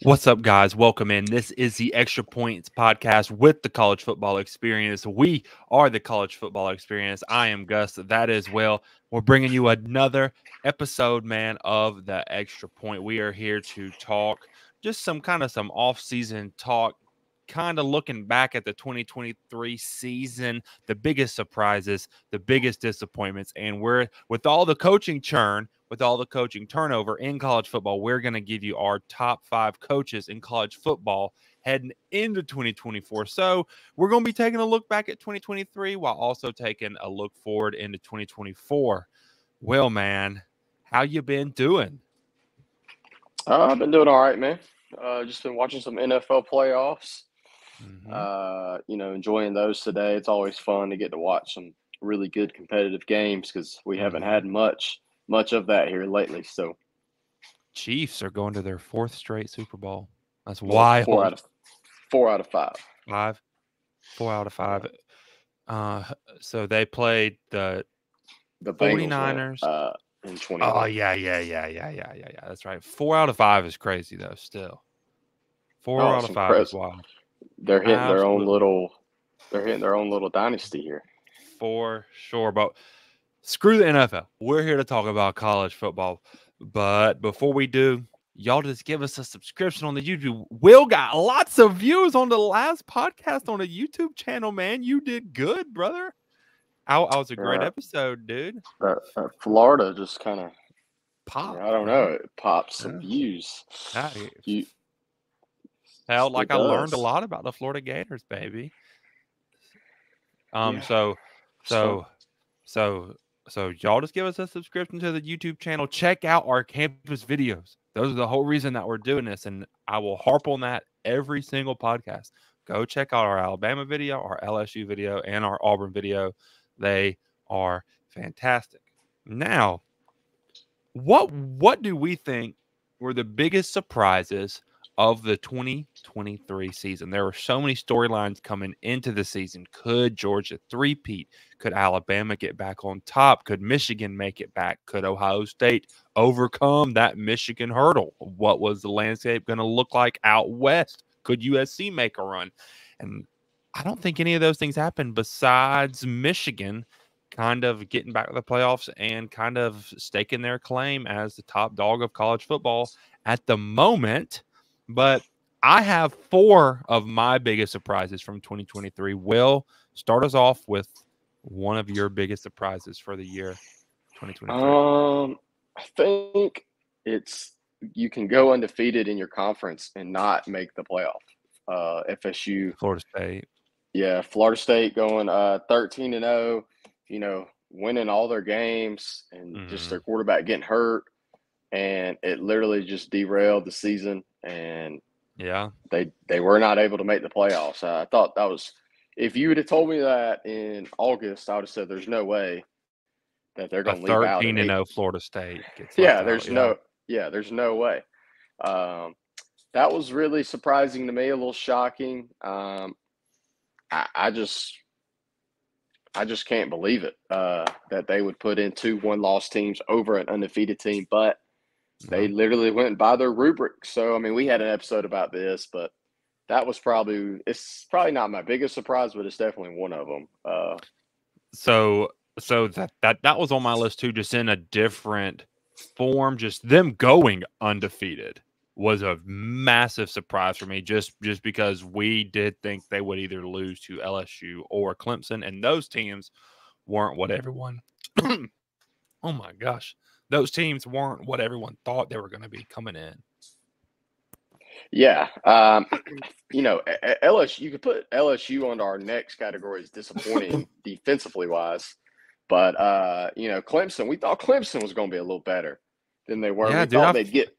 What's up, guys? Welcome in. This is the Extra Points podcast with the College Football Experience. We are the College Football Experience. I am Gus. That is Will. We're bringing you another episode, man, of the Extra Point. We are here to talk just some off-season talk, kind of looking back at the 2023 season, the biggest surprises, the biggest disappointments, and we're with all the coaching churn, with all the coaching turnover in college football, we're going to give you our top 5 coaches in college football heading into 2024. So we're going to be taking a look back at 2023 while also taking a look forward into 2024. Well, man, how you been doing? I've been doing all right, man. Just been watching some NFL playoffs. Enjoying those today. It's always fun to get to watch some really good competitive games because we haven't had much of that here lately. So Chiefs are going to their 4th straight Super Bowl. That's wild. 4 out of 5. 4 out of 5. So they played the 49ers in 20. Oh, yeah. That's right. 4 out of 5 is crazy, though, still. 4 out of 5 is wild. They're hitting their own little dynasty here. For sure. But screw the NFL. We're here to talk about college football. But before we do, y'all just give us a subscription on the YouTube. Will got lots of views on the last podcast on the YouTube channel, man. You did good, brother. That was a great episode, dude. Florida just kind of popped. I don't know. It popped some views. Hell, like I learned a lot about the Florida Gators, baby. So y'all just give us a subscription to the YouTube channel. Check out our campus videos. Those are the whole reason that we're doing this, and I will harp on that every single podcast. Go check out our Alabama video, our LSU video, and our Auburn video. They are fantastic. Now, what do we think were the biggest surprises of the 2023 season? There were so many storylines coming into the season. Could Georgia three-peat? Could Alabama get back on top? Could Michigan make it back? Could Ohio State overcome that Michigan hurdle? What was the landscape going to look like out west? Could USC make a run? And I don't think any of those things happened besides Michigan kind of getting back to the playoffs and kind of staking their claim as the top dog of college football at the moment. But I have 4 of my biggest surprises from 2023. Will, start us off with one of your biggest surprises for the year 2023. I think you can go undefeated in your conference and not make the playoff. FSU, Florida State. Yeah, Florida State going 13-0, winning all their games and just their quarterback getting hurt. And it literally just derailed the season. And they were not able to make the playoffs. I thought that was – if you would have told me that in August, I would have said there's no way that they're going to leave out. 13-0 Florida State gets there's no way. That was really surprising to me, a little shocking. I just can't believe it that they would put in 2 one-loss teams over an undefeated team, but they literally went by their rubric. So, I mean, we had an episode about this, but it's probably not my biggest surprise, but it's definitely one of them. So that was on my list too, just in a different form. Just them going undefeated was a massive surprise for me, just because we did think they would either lose to LSU or Clemson, and those teams weren't what everyone oh my gosh, those teams weren't what everyone thought they were going to be coming in. Yeah. LSU, you could put LSU under our next category as disappointing defensively wise, but Clemson, we thought Clemson was going to be a little better than they were. Yeah, we thought they'd get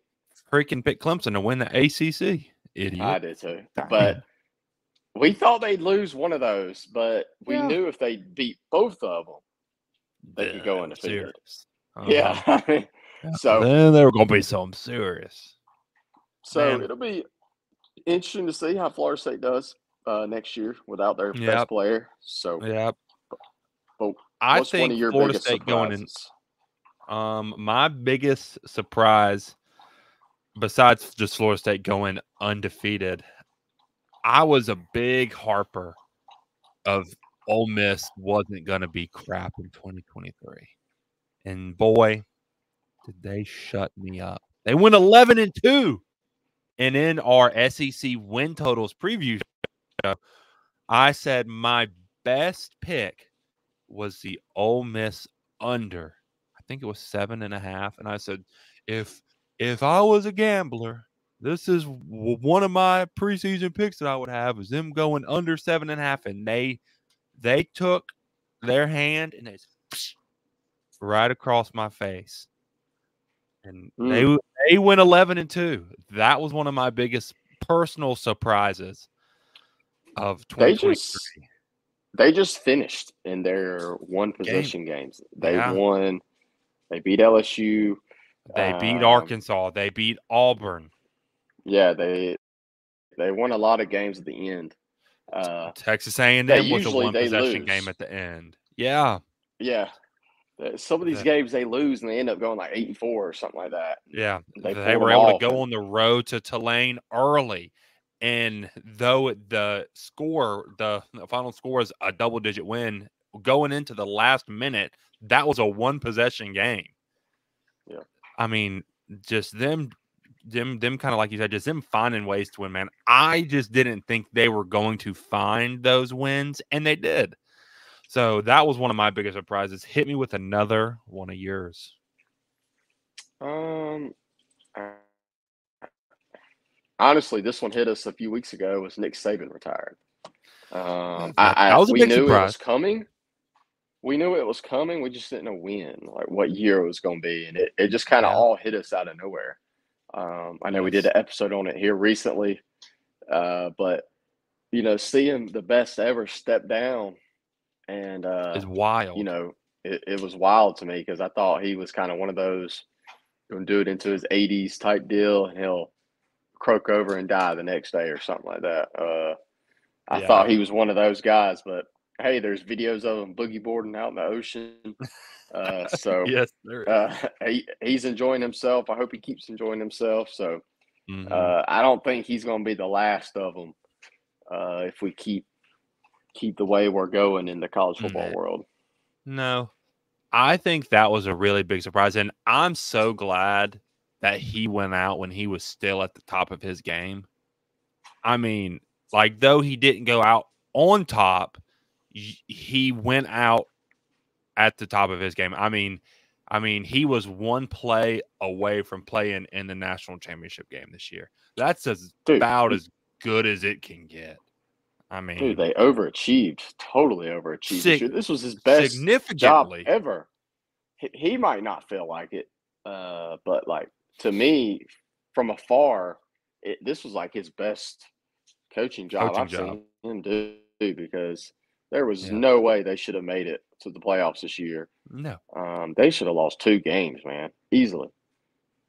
freaking pick Clemson to win the ACC. Idiot. I did too. But we thought they'd lose one of those, but we knew if they beat both of them, they could go undefeated. Yeah. I mean, so then they were going to be something serious. So it'll be interesting to see how Florida State does next year without their best player. So but I think one of your Florida biggest State surprises? going in. My biggest surprise besides just Florida State going undefeated, I was a big harper of Ole Miss wasn't going to be crap in 2023. And boy, did they shut me up. They went 11-2. And in our SEC win totals preview show, I said my best pick was the Ole Miss under. I think it was 7.5. And I said, if I was a gambler, this is one of my preseason picks that I would have is them going under 7.5. And they took their hand and they right across my face. And they went 11-2. That was one of my biggest personal surprises of 2023. They just finished in their one possession games. They Yeah. won. They beat LSU. They beat Arkansas. They beat Auburn. Yeah, they won a lot of games at the end. Texas A&M was a one possession game at the end. Yeah. Yeah. Some of these games they lose and they end up going like 8-4 or something like that. Yeah. They were able to go on the road to Tulane early. And though the final score is a double-digit win, going into the last minute, that was a one-possession game. Yeah. I mean, just them kind of like you said, just them finding ways to win, man. I just didn't think they were going to find those wins, and they did. So that was one of my biggest surprises. Hit me with another one of yours. Honestly, this one hit us a few weeks ago. Was Nick Saban retired? That was a big surprise. It was coming. We knew it was coming. We just didn't know when, like what year it was going to be, and it just kind of all hit us out of nowhere. I know we did an episode on it here recently, but seeing the best ever step down, and is wild. It was wild to me because I thought he was kind of one of those going to do it into his 80s type deal, and he'll croak over and die the next day or something like that. I thought he was one of those guys, but hey, there's videos of him boogie boarding out in the ocean. So yes, he's enjoying himself. I hope he keeps enjoying himself. So I don't think he's going to be the last of them if we keep the way we're going in the college football world. No, I think that was a really big surprise, and I'm so glad that he went out when he was still at the top of his game. I mean, like, though he didn't go out on top, he went out at the top of his game. I mean, he was one play away from playing in the national championship game this year. That's about as good as it can get. I mean, dude, they overachieved, totally overachieved. This was his best job ever. He might not feel like it, but like to me, from afar, this was like his best coaching job I've seen him do, because there was no way they should have made it to the playoffs this year. No. They should have lost 2 games, man, easily.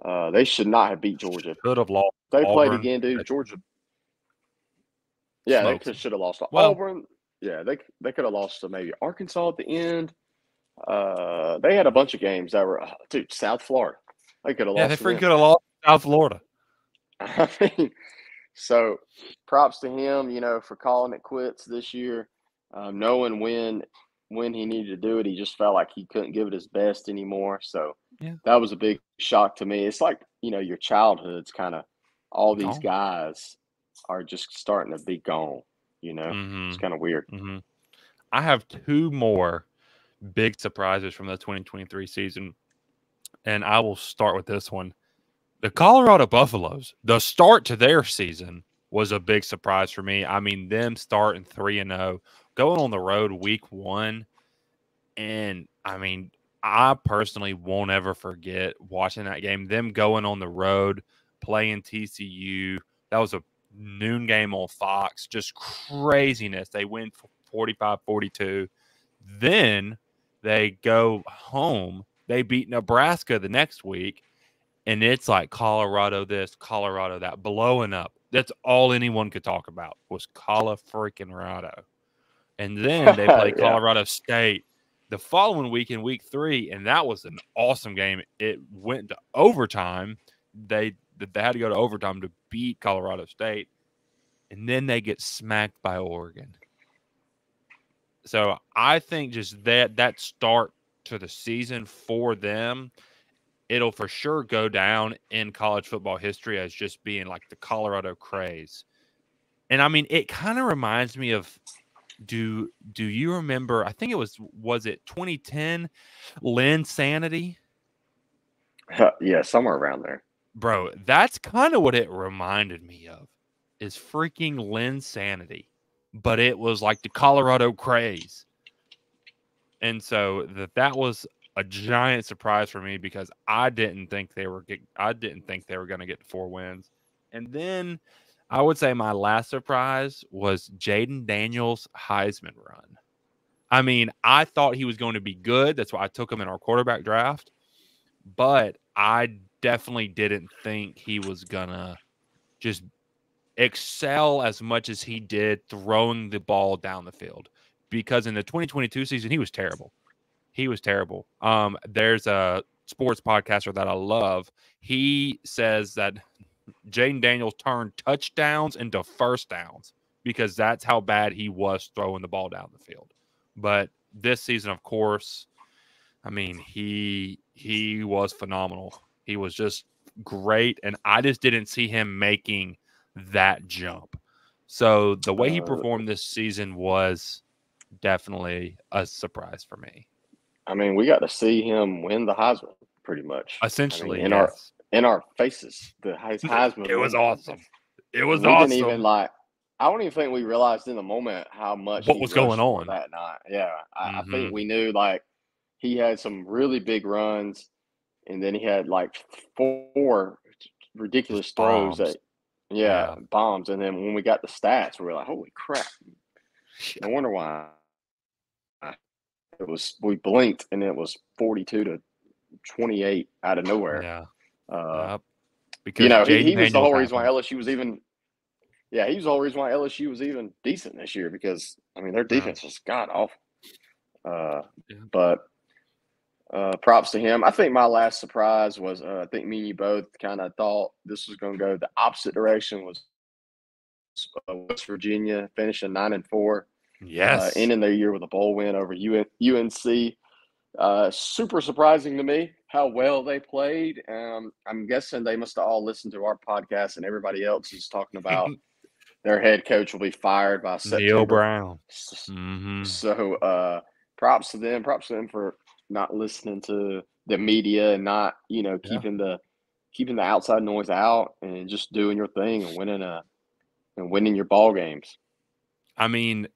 They should not have beat Georgia. Could have lost. They played again, dude. Georgia. Yeah, they should have lost to Auburn. Yeah, they could have lost to maybe Arkansas at the end. They had a bunch of games that were, dude, South Florida. They could have lost. Yeah, they could have lost South Florida. I mean, so props to him, for calling it quits this year, knowing when he needed to do it. He just felt like he couldn't give it his best anymore. So that was a big shock to me. It's like, your childhood's kind of all these guys are just starting to be gone. It's kind of weird. I have 2 more big surprises from the 2023 season, and I will start with this one. The Colorado Buffaloes, the start to their season was a big surprise for me. I mean, them starting 3-0, going on the road week 1. And I mean, I personally won't ever forget watching that game, them going on the road, playing TCU. That was a noon game on Fox, just craziness. They win 45-42. Then they go home. They beat Nebraska the next week. And it's like Colorado this, Colorado that, blowing up. That's all anyone could talk about was Colorado. And then they play Colorado State the following week in week 3, and that was an awesome game. It went to overtime. They they had to go to overtime to beat Colorado State, and then they get smacked by Oregon. So I think just that start to the season for them, it'll for sure go down in college football history as just being like the Colorado craze. And I mean, it kind of reminds me of, do you remember, I think it was it 2010 Linsanity? Yeah, somewhere around there. Bro, that's kind of what it reminded me of, is freaking Linsanity. But it was like the Colorado craze. And so that was a giant surprise for me because I didn't think they were going to get 4 wins. And then I would say my last surprise was Jaden Daniels' Heisman run. I mean, I thought he was going to be good. That's why I took him in our quarterback draft. But I definitely didn't think he was going to just excel as much as he did throwing the ball down the field. Because in the 2022 season, he was terrible. He was terrible. There's a sports podcaster that I love. He says that Jaden Daniels turned touchdowns into first downs because that's how bad he was throwing the ball down the field. But this season, of course, I mean, he was phenomenal. He was just great, and I just didn't see him making that jump. So the way he performed this season was definitely a surprise for me. I mean, we got to see him win the Heisman pretty much. Essentially, I mean, yes. in our faces, the Heisman. It was awesome. It was we awesome. Didn't even I don't even think we realized in the moment how much what was going on that night. Yeah, I think we knew like he had some really big runs, and then he had like 4 ridiculous throws that, bombs. And then when we got the stats, we were like, holy crap! No wonder why. We blinked and it was 42-28 out of nowhere. Yeah. Because he was the whole reason why LSU was even. Yeah, he was the whole reason why LSU was even decent this year because I mean their defense was god awful. But props to him. I think my last surprise was I think me and you both kind of thought this was going to go the opposite direction. Was West Virginia finishing 9-4. Yes. Ending their year with a bowl win over UNC. Super surprising to me how well they played. I'm guessing they must have all listened to our podcast and everybody else is talking about their head coach will be fired by September. Neil Brown. So props to them. Props to them for not listening to the media and not, keeping the outside noise out and just doing your thing and winning your ball games. I mean,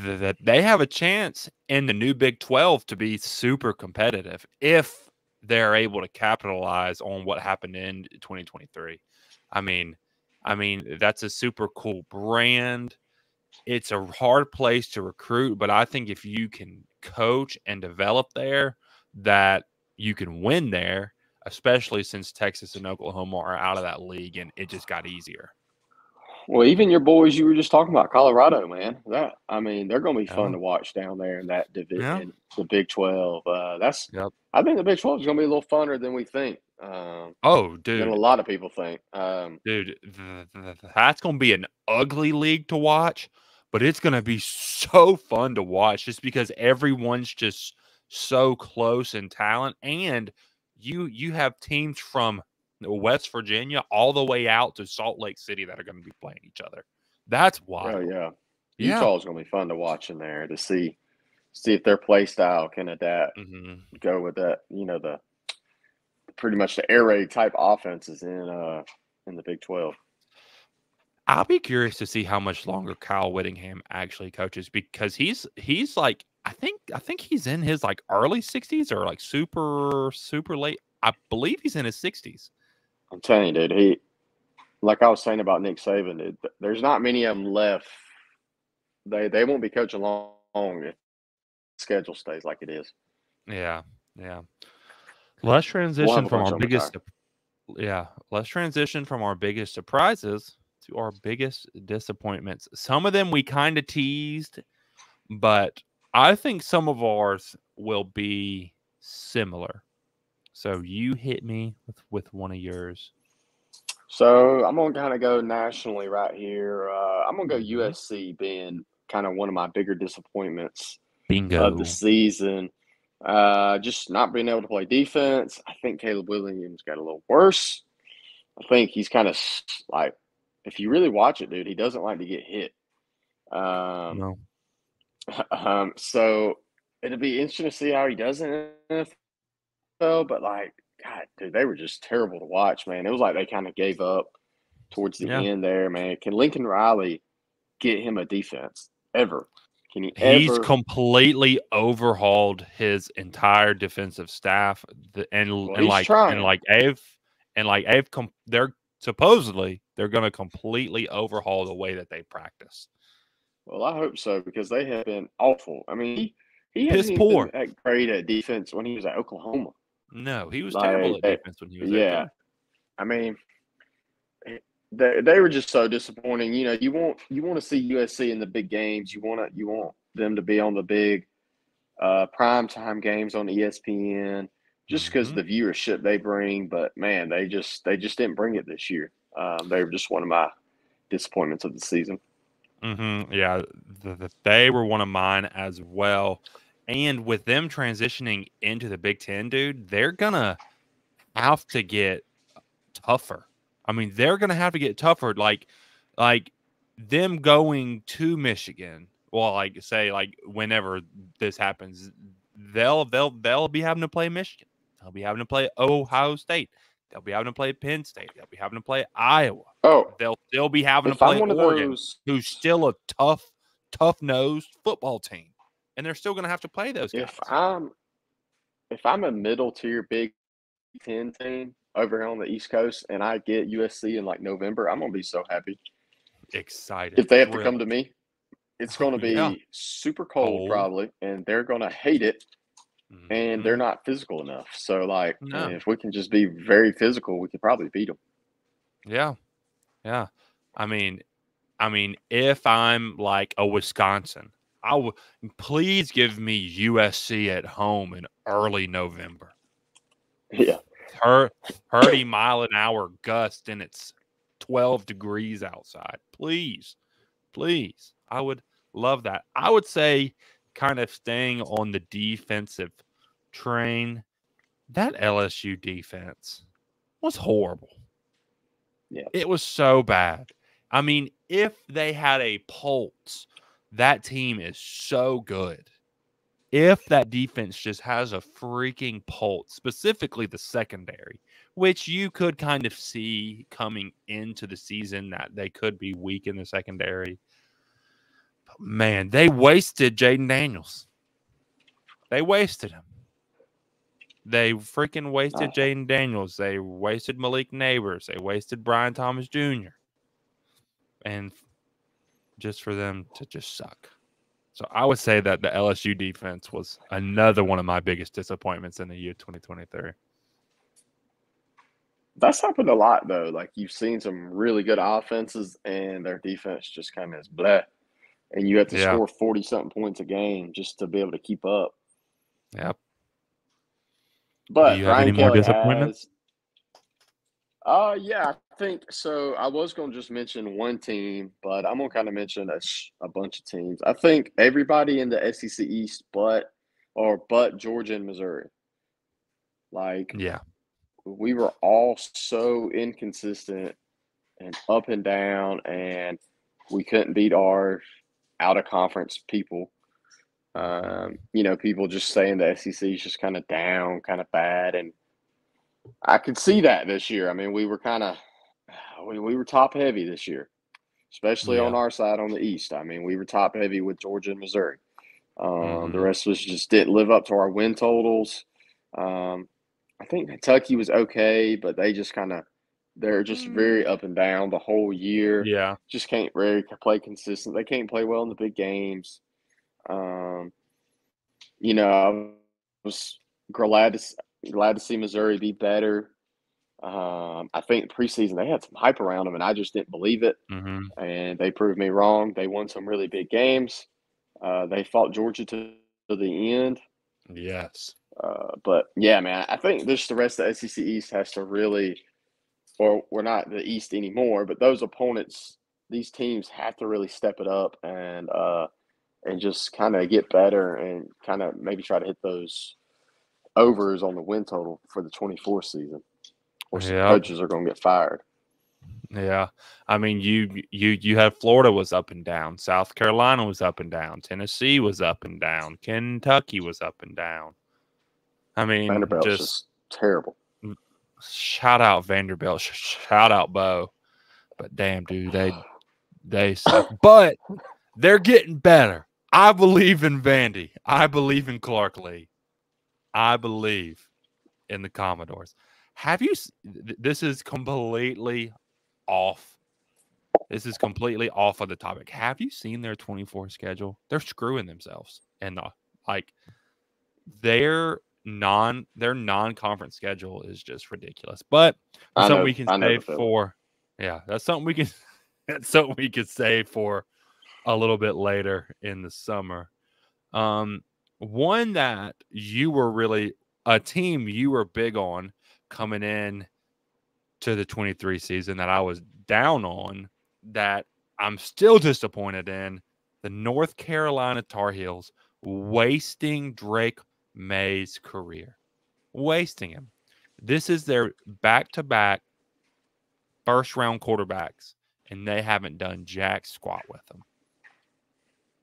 that they have a chance in the new Big 12 to be super competitive if they're able to capitalize on what happened in 2023. I mean, that's a super cool brand. It's a hard place to recruit, but I think if you can coach and develop there, that you can win there, especially since Texas and Oklahoma are out of that league and it just got easier. Well, even your boys you were just talking about, Colorado, man. They're going to be fun to watch down there in that division, the Big 12. I think the Big 12 is going to be a little funner than we think. Dude, than a lot of people think. Dude, that's going to be an ugly league to watch, but it's going to be so fun to watch just because everyone's just so close in talent, and you have teams from West Virginia all the way out to Salt Lake City that are going to be playing each other. That's wild. Oh yeah. Utah is going to be fun to watch in there to see if their play style can adapt, go with that. The pretty much the air raid type offenses in the Big 12. I'll be curious to see how much longer Kyle Whittingham actually coaches because he's like I think he's in his like early 60s or like super late. I believe he's in his 60s. I'm telling you, dude, like I was saying about Nick Saban, dude, there's not many of them left. They won't be coaching long if the schedule stays like it is. Yeah. Let's transition from our biggest surprises to our biggest disappointments. Some of them we kind of teased, but I think some of ours will be similar. So you hit me with one of yours. So I'm gonna kind of go nationally right here. I'm gonna go Mhm. USC being kind of one of my bigger disappointments of the Bingo. season. Just not being able to play defense. I think Caleb Williams got a little worse. I think he's kind of like, if you really watch it, dude, he doesn't like to get hit. Um, No. so it'll be interesting to see how he does in the NFL. But like, God, dude, they were just terrible to watch, man. It was like they kind of gave up towards Yeah. the end there, man. Can Lincoln Riley get him a defense ever? Can he He's ever? completely overhauled his entire defensive staff, Well, he's trying. they're supposedly they're going to completely overhaul the way that they practice. Well, I hope so because they have been awful. I mean, he Piss hasn't even been poor. that great at defense when he was at Oklahoma. No, he was terrible Like, at defense when he was there yeah, too. I mean, they were just so disappointing. You know, you want to see USC in the big games. You want them to be on the big prime time games on ESPN, just because Hmm. the viewership they bring. But man, they just didn't bring it this year. They were just one of my disappointments of the season. Yeah, they were one of mine as well. And with them transitioning into the Big Ten, dude, they're gonna have to get tougher. I mean, they're gonna have to get tougher. Like them going to Michigan. Well, like say, like whenever this happens, they'll be having to play Michigan. They'll be having to play Ohio State. They'll be having to play Penn State. They'll be having to play Iowa. Oh, They'll still be having to if I'm play one of Oregon, those, who's still a tough nosed football team, and they're still gonna have to play those if guys. I'm if I'm a middle tier Big Ten team over here on the East Coast and I get USC in like November, I'm gonna be so happy. Excited, If they have to come to thrilled. me, it's gonna Yeah, be super cold cold. probably, and they're gonna hate it, and they're Hmm. not physical enough. So like, No. man, if we can just be very physical, we could probably beat them. Yeah. Yeah. I mean, if I'm like a Wisconsin, I would please give me USC at home in early November. Yeah. Her 30-mile-an-hour gust and it's 12 degrees outside. Please, please. I would love that. I would say, kind of staying on the defensive train, that LSU defense was horrible. Yeah. It was so bad. I mean, if they had a pulse, that team is so good. If that defense just has a freaking pulse, specifically the secondary, which you could kind of see coming into the season that they could be weak in the secondary. But man, they wasted Jaden Daniels. They wasted him. They freaking wasted Uh, Jaden Daniels. They wasted Malik Neighbors. They wasted Brian Thomas Jr. And just for them to just suck. So I would say that the LSU defense was another one of my biggest disappointments in the year 2023. that's happened a lot though. Like you've seen some really good offenses, and their defense just kind of is bleh. And you have to Yeah. score 40 something points a game just to be able to keep up. Yep. Do But you have any Brian more Kelly disappointments? has. Yeah, I think so. I was going to just mention one team, but I'm going to kind of mention a bunch of teams. I think everybody in the SEC East, but Georgia and Missouri. Like Yeah. we were all so inconsistent and up and down, and we couldn't beat our out of conference people. Mhm. People just saying the SEC is just kind of down, kind of bad, and I could see that this year. I mean, we were kind of we were top heavy this year, especially on Yeah. our side on the East. I mean, we were top heavy with Georgia and Missouri. The Mhm. rest of us just didn't live up to our win totals. Um, I think Kentucky was okay, but they're just very Mm. up and down the whole year. Yeah. Just can't really play consistent. They can't play well in the big games. Um, I was glad glad to see Missouri be better. I think preseason they had some hype around them, and I just didn't believe it. Mhm. And they proved me wrong. They won some really big games. They fought Georgia to the end. Yes. But yeah, man, I think this the rest of the SEC East has to really or we're not the East anymore, but those opponents, these teams have to really step it up and just kind of get better and kind of maybe try to hit those overs on the win total for the 24 season, or some Yeah. coaches are going to get fired. Yeah. I mean, you had Florida was up and down. South Carolina was up and down. Tennessee was up and down. Kentucky was up and down. I mean, Vanderbilt's just terrible. Shout out Vanderbilt. Shout out Bo. But damn, dude, they suck. But they're getting better. I believe in Vandy. I believe in Clark Lee. I believe in the Commodores. Have you? This is completely off. This is completely off of the topic. Have you seen their 24 schedule? They're screwing themselves, and their non-conference schedule is just ridiculous. But that's something we can save for. Yeah, that's something we can. That's something we could save for a little bit later in the summer. One that you were really a team you were big on coming in to the 23 season that I was down on, that I'm still disappointed in, the North Carolina Tar Heels wasting Drake May's career. Wasting him. This is their back-to-back first-round quarterbacks, and they haven't done jack squat with them.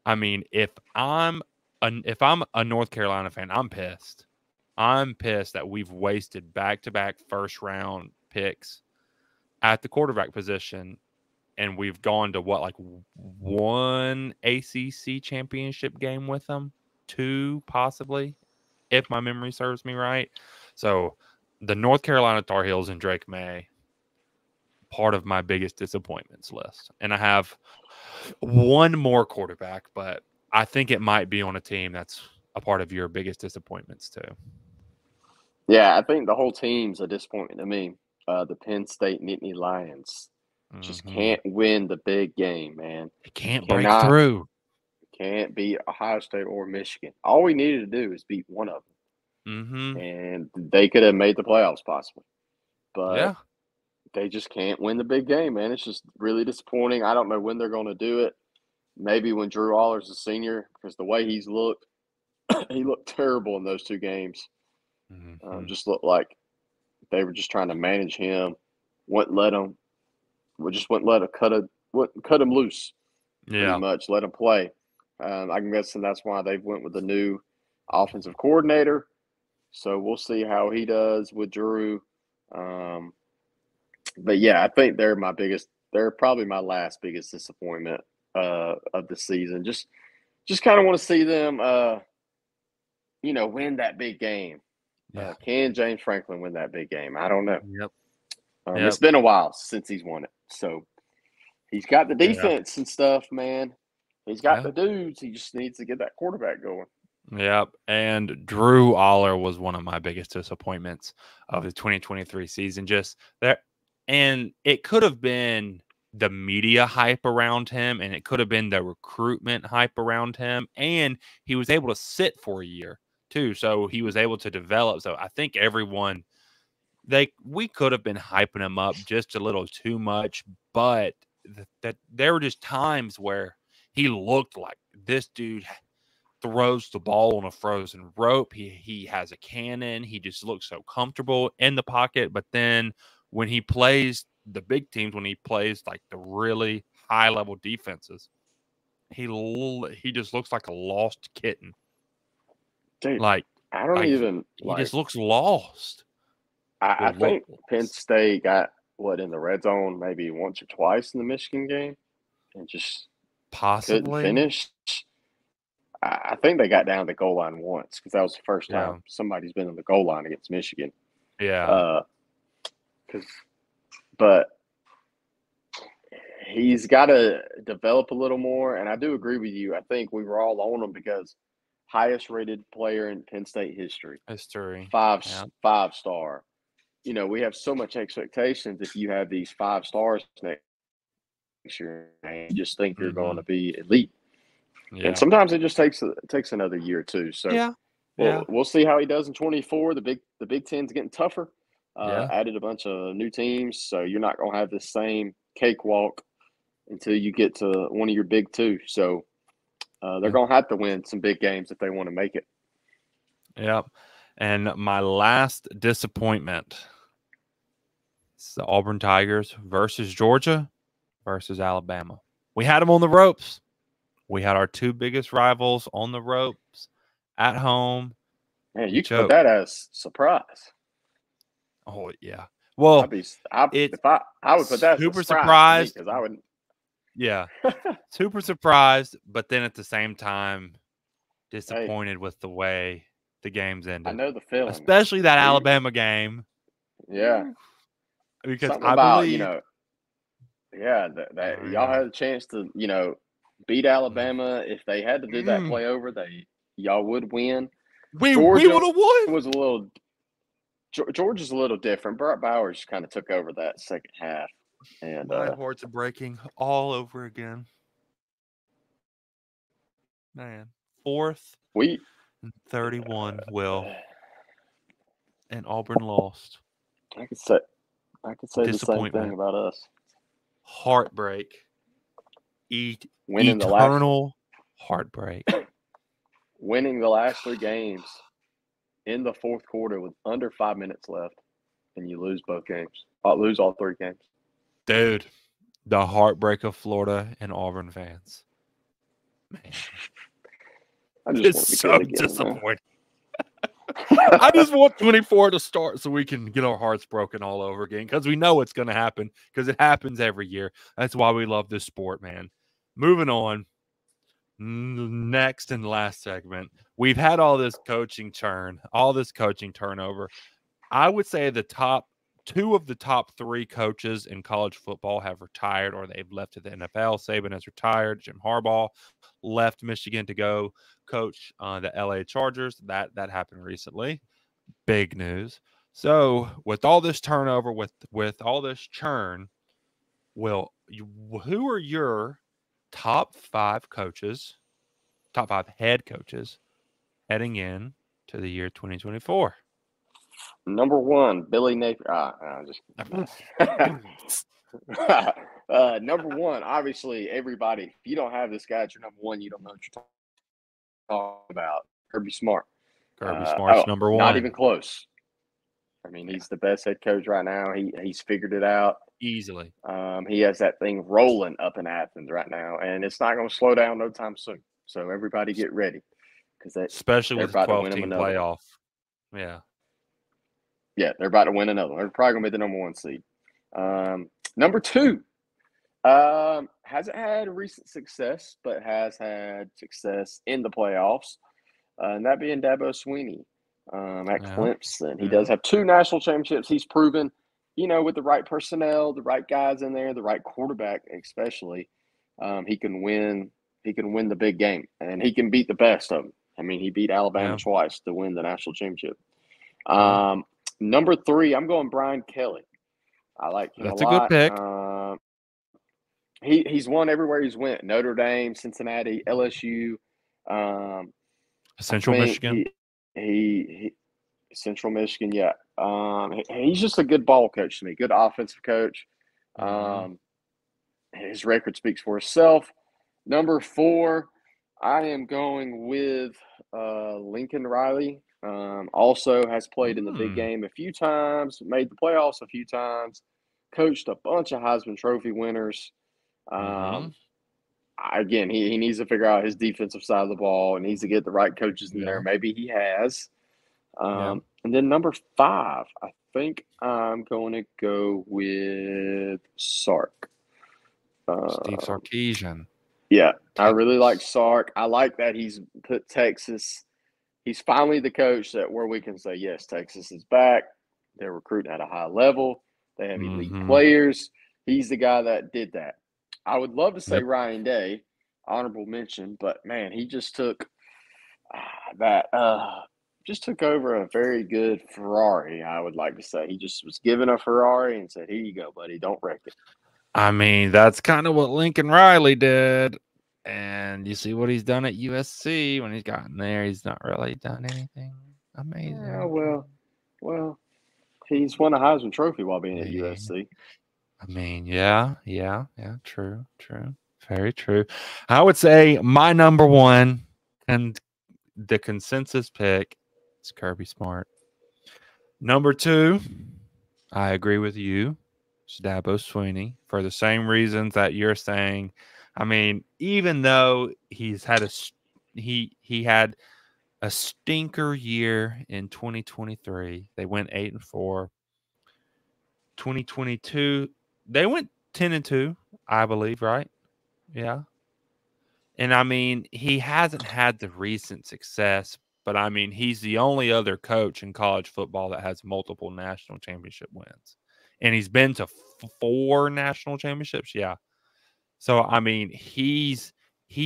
I mean, if I'm a North Carolina fan, I'm pissed. I'm pissed that we've wasted back-to-back first-round picks at the quarterback position, and we've gone to one ACC championship game with them, 2 possibly, if my memory serves me right. So the North Carolina Tar Heels and Drake May, part of my biggest disappointments list. And I have one more quarterback, but I think it might be on a team that's a part of your biggest disappointments too. Yeah, I think the whole team's a disappointment to me. The Penn State Nittany Lions just can't win the big game, man. They can't break through. Can't beat Ohio State or Michigan. All we needed to do is beat one of them. And they could have made the playoffs possibly. But they just can't win the big game, man. It's just really disappointing. I don't know when they're going to do it. Maybe when Drew Allar's a senior, because the way he's looked, he looked terrible in those 2 games. Just looked like they were just trying to manage him. Wouldn't let him cut him loose. Pretty much let him play. I'm guessing that's why they went with the new offensive coordinator. So we'll see how he does with Drew. But yeah, I think they're probably my last biggest disappointment of the season. Just kind of want to see them, win that big game. Can James Franklin win that big game? I don't know. It's been a while since he's won it. So he's got the defense and stuff, man. He's got the dudes. He just needs to get that quarterback going. Yep. And Drew Aller was one of my biggest disappointments of the 2023 season. Just that. And it could have been the media hype around him, and it could have been the recruitment hype around him. And he was able to sit for a year too. So he was able to develop. So I think everyone, we could have been hyping him up just a little too much, but that there were just times where he looked like this dude throws the ball on a frozen rope. He has a cannon. He just looks so comfortable in the pocket. But then when he plays the big teams, when he plays like the really high level defenses, he just looks like a lost kitten. Dude, I don't even. He just looks lost. I think Penn State got in the red zone maybe once or twice in the Michigan game, and just possibly couldn't finish. I think they got down the goal line once because that was the first time somebody's been on the goal line against Michigan. But he's got to develop a little more, and I do agree with you. I think we were all on him because highest rated player in Penn State history. Five star. We have so much expectations if you have these 5 stars next year, and you just think you're going to be elite. And sometimes it just takes another year or two. So we'll see how he does in 24. The Big Ten's getting tougher. Added a bunch of new teams, so you're not going to have the same cakewalk until you get to one of your big two. So they're going to have to win some big games if they want to make it. Yep. And my last disappointment is the Auburn Tigers versus Georgia versus Alabama. We had them on the ropes. We had our two biggest rivals on the ropes at home. Man, you can put that as surprise. Oh, yeah. Well, I would put that super as surprised because I would. Yeah, super surprised, but then at the same time, disappointed with the way the games ended. I know the feeling, especially that Alabama game. Yeah, because something I about believe, that y'all had a chance to beat Alabama. If they had to do that play over, y'all would win. We would have won. Was a little. Georgia's a little different. Brett Bowers kind of took over that second half, and my heart's breaking all over again. Man, 4th and 31, Will, and Auburn lost. I could say the same thing about us. Heartbreak. Eternal heartbreak. Winning the last 3 games in the fourth quarter with under 5 minutes left, and you lose both games. Lose all 3 games. Dude, the heartbreak of Florida and Auburn fans. Man. It's so disappointing. I just want 24 to start so we can get our hearts broken all over again, because we know it's going to happen, because it happens every year. That's why we love this sport, man. Moving on. Next and last segment. We've had all this coaching churn, all this coaching turnover. I would say the top 2 of the top 3 coaches in college football have retired, or they've left to the NFL. Saban has retired. Jim Harbaugh left Michigan to go coach the LA Chargers. That happened recently. Big news. So with all this turnover, with all this churn, who are your top 5 coaches, top 5 head coaches heading in to the year 2024? Number 1, Billy Napier. Number 1, obviously, everybody. If you don't have this guy at your number 1, you don't know what you're talking about. Kirby Smart. Smart's number 1. Not even close. I mean, he's the best head coach right now. He's figured it out easily. He has that thing rolling up in Athens right now, and it's not going to slow down no time soon. So everybody get ready, because especially with the 12-team playoff. Yeah, they're about to win another one. They're probably going to be the number 1 seed. Number 2, hasn't had recent success, but has had success in the playoffs, and that being Dabo Swinney at Clemson. He does have 2 national championships. He's proven, with the right personnel, the right guys in there, the right quarterback especially, he can win. He can win the big game, and he can beat the best of them. I mean, he beat Alabama twice to win the national championship. Number 3, I'm going Brian Kelly. I like him a lot. That's a good pick. He's won everywhere he's went. Notre Dame, Cincinnati, LSU. Central Michigan. He Central Michigan, yeah. He's just a good ball coach to me, good offensive coach. His record speaks for itself. Number 4, I am going with Lincoln Riley. Also has played in the big game a few times, made the playoffs a few times, coached a bunch of Heisman Trophy winners. Again, he needs to figure out his defensive side of the ball and needs to get the right coaches in there. Maybe he has. And then number 5, I think I'm going to go with Sark. Steve Sarkisian. Yeah, I really like Sark. I like that he's put Texas. He's finally the coach where we can say, yes, Texas is back. They're recruiting at a high level. They have elite players. He's the guy that did that. I would love to say Ryan Day, honorable mention, but man, he just took took over a very good Ferrari, I would like to say. He just was given a Ferrari and said, here you go, buddy, don't wreck it. I mean, that's kind of what Lincoln Riley did. And you see what he's done at USC when he's gotten there. He's not really done anything amazing. Well, He's won a Heisman Trophy while being at Man. USC. I mean, yeah, true. Very true. I would say my number one and the consensus pick is Kirby Smart. Number two, I agree with you, it's Dabo Swinney, for the same reasons that you're saying. I mean, even though he had a stinker year in 2023, they went 8-4. 2022, they went 10-2, I believe, right? Yeah. And I mean, he hasn't had the recent success, but I mean, he's the only other coach in college football that has multiple national championship wins. And he's been to 4 national championships. Yeah. So I mean, he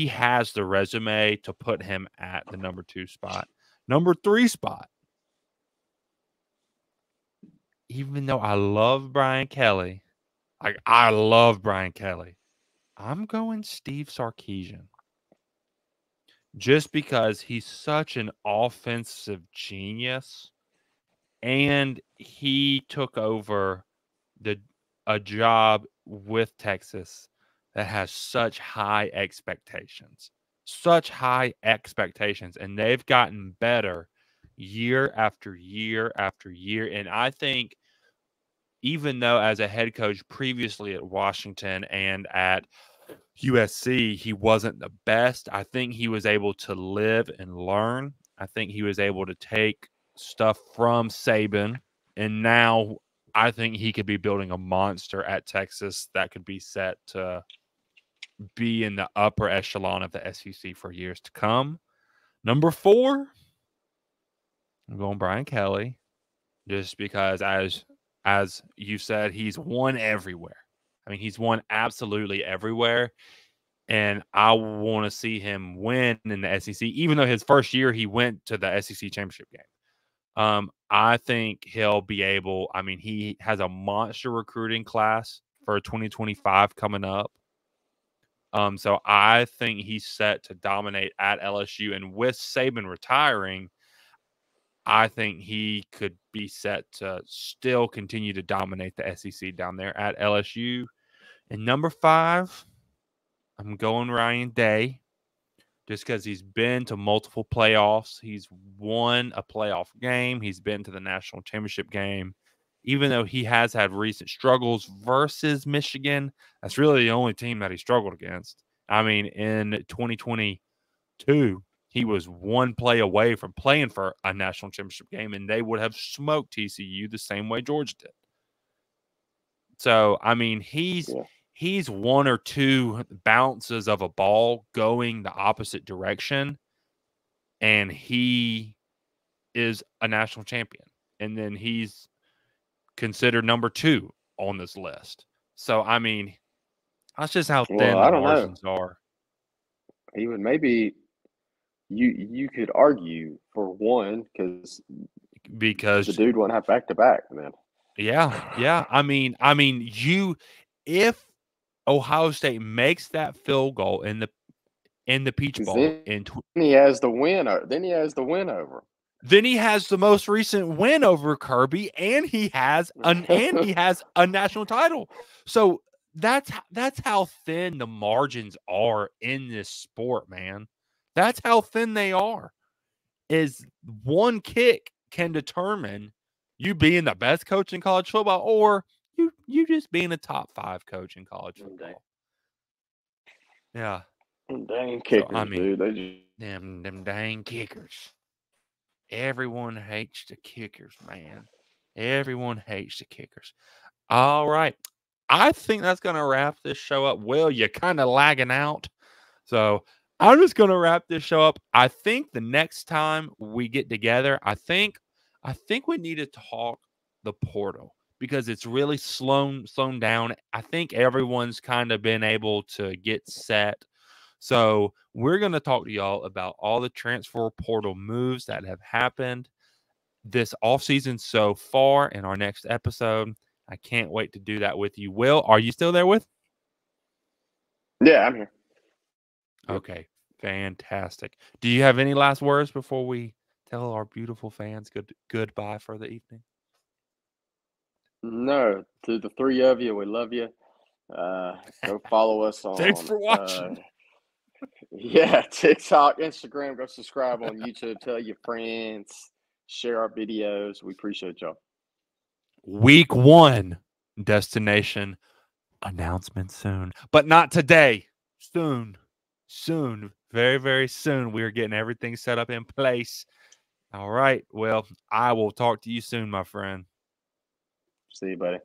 has the resume to put him at the number 2 spot. Number 3 spot. Even though I love Brian Kelly, I love Brian Kelly, I'm going Steve Sarkisian. Just because he's such an offensive genius, and he took over a job with Texas that has such high expectations. And they've gotten better year after year after year. And I think even though as a head coach previously at Washington and at USC, he wasn't the best, I think he was able to live and learn. I think he was able to take stuff from Saban, and now I think he could be building a monster at Texas that could be set to be in the upper echelon of the SEC for years to come. Number 4, I'm going Brian Kelly, just because as you said, he's won everywhere. I mean, he's won absolutely everywhere. And I want to see him win in the SEC, even though his first year he went to the SEC championship game. I think he'll be able. I mean, he has a monster recruiting class for 2025 coming up. So I think he's set to dominate at LSU. And with Saban retiring, I think he could be set to still continue to dominate the SEC down there at LSU. And number 5, I'm going Ryan Day, just because he's been to multiple playoffs. He's won a playoff game. He's been to the national championship game. Even though he has had recent struggles versus Michigan, that's really the only team that he struggled against. I mean, in 2022, he was one play away from playing for a national championship game, and they would have smoked TCU the same way Georgia did. So, I mean, he's one or two bounces of a ball going the opposite direction, and he is a national champion. And then he's considered number 2 on this list. So, I mean, that's just how thin the margins are. He would maybe you could argue for one because the dude won't have back-to-back, man. Yeah. I mean, if Ohio State makes that field goal in the Peach Bowl, then he has the win. Then he has the win over. Then he has the most recent win over Kirby, and he has a national title. So that's how thin the margins are in this sport, man. That's how thin they are. Is one kick can determine you being the best coach in college football, or you just being a top 5 coach in college football. Yeah. Them dang kickers, so, I mean, dude. Them dang kickers. Everyone hates the kickers, man. Everyone hates the kickers. All right. I think that's going to wrap this show up. Will, you're kind of lagging out. So I'm just going to wrap this show up. I think the next time we get together, I think we need to talk the portal because it's really slowed down. I think everyone's kind of been able to get set. So we're going to talk to y'all about all the transfer portal moves that have happened this offseason so far in our next episode. I can't wait to do that with you. Will, are you still there with me? Yeah, I'm here. Okay, fantastic. Do you have any last words before we tell our beautiful fans goodbye for the evening? No, to the three of you, we love you. Go follow us Thanks on for watching. TikTok, Instagram. Go subscribe on YouTube. Tell your friends. Share our videos. We appreciate y'all. Week 1 destination announcement soon, but not today. Soon, very, very soon. We are getting everything set up in place. All right. Well, I will talk to you soon, my friend. See you, buddy.